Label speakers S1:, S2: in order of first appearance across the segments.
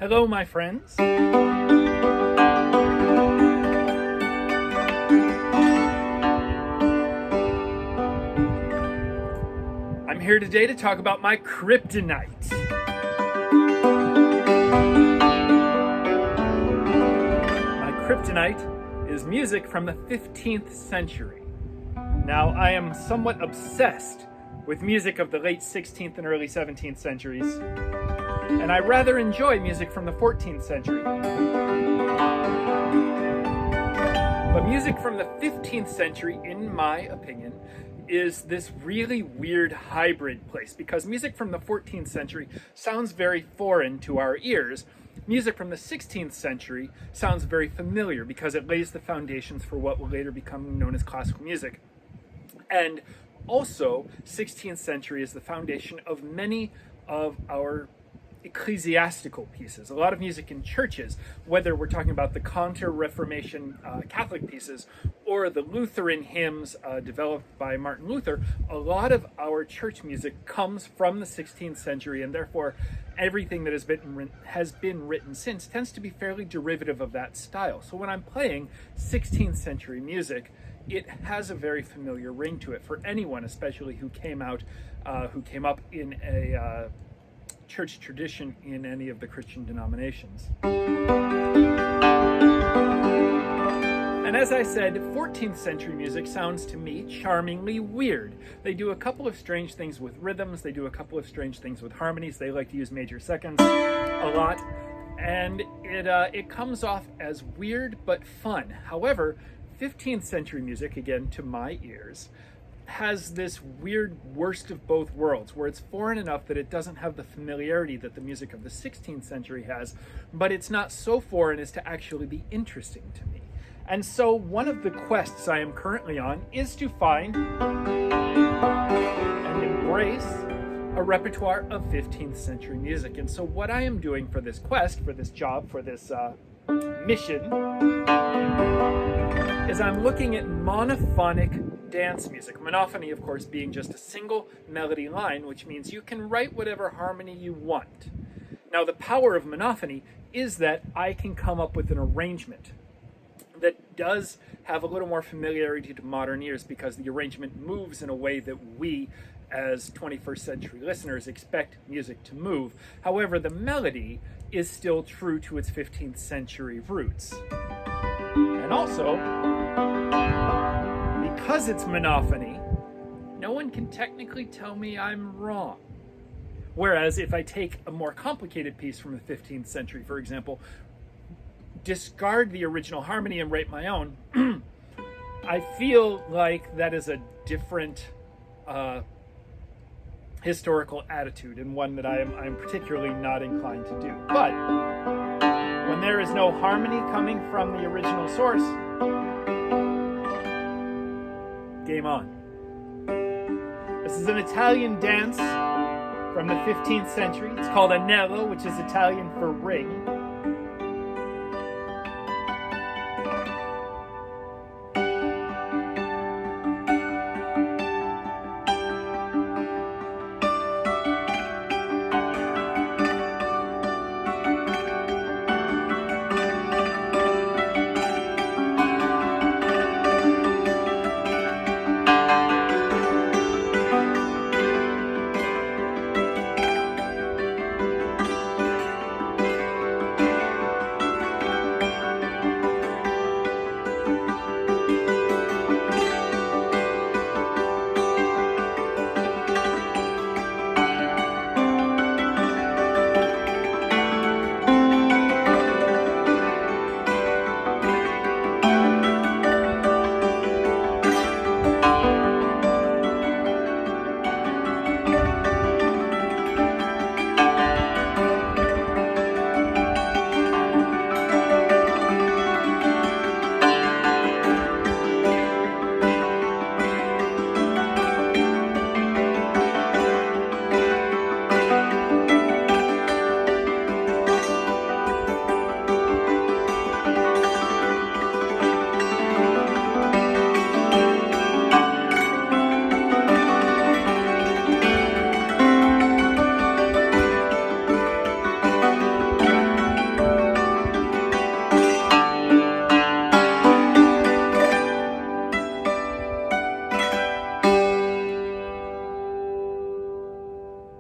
S1: Hello, my friends. I'm here today to talk about my kryptonite. My kryptonite is music from the 15th century. Now, I am somewhat obsessed with music of the late 16th and early 17th centuries, and I rather enjoy music from the 14th century. But music from the 15th century, in my opinion, is this really weird hybrid place, because music from the 14th century sounds very foreign to our ears. Music from the 16th century sounds very familiar because it lays the foundations for what will later become known as classical music. And also, 16th century is the foundation of many of our ecclesiastical pieces. A lot of music in churches, whether we're talking about the Counter-Reformation Catholic pieces or the Lutheran hymns developed by Martin Luther, a lot of our church music comes from the 16th century, and therefore everything that has been written since tends to be fairly derivative of that style. So when I'm playing 16th century music, it has a very familiar ring to it for anyone, especially who came up in a church tradition in any of the Christian denominations. And as I said, 14th century music sounds to me charmingly weird. They do a couple of strange things with rhythms, they do a couple of strange things with harmonies, they like to use major seconds a lot, and it comes off as weird but fun. However, 15th century music, again to my ears, has this weird worst of both worlds, where it's foreign enough that it doesn't have the familiarity that the music of the 16th century has, but it's not so foreign as to actually be interesting to me. And so one of the quests I am currently on is to find and embrace a repertoire of 15th century music. And so what I am doing for this quest, for this job, for this mission, is I'm looking at monophonic dance music. Monophony, of course, being just a single melody line, which means you can write whatever harmony you want. Now, the power of monophony is that I can come up with an arrangement that does have a little more familiarity to modern ears, because the arrangement moves in a way that we, as 21st century listeners, expect music to move. However, the melody is still true to its 15th century roots. And also, because it's monophony, no one can technically tell me I'm wrong. Whereas if I take a more complicated piece from the 15th century, for example, discard the original harmony and write my own, I feel like that is a different historical attitude, and one that I'm particularly not inclined to do. But when there is no harmony coming from the original source, game on. This is an Italian dance from the 15th century. It's called Anello, which is Italian for ring.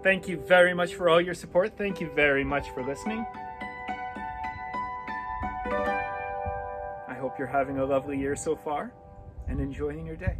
S1: Thank you very much for all your support. Thank you very much for listening. I hope you're having a lovely year so far and enjoying your day.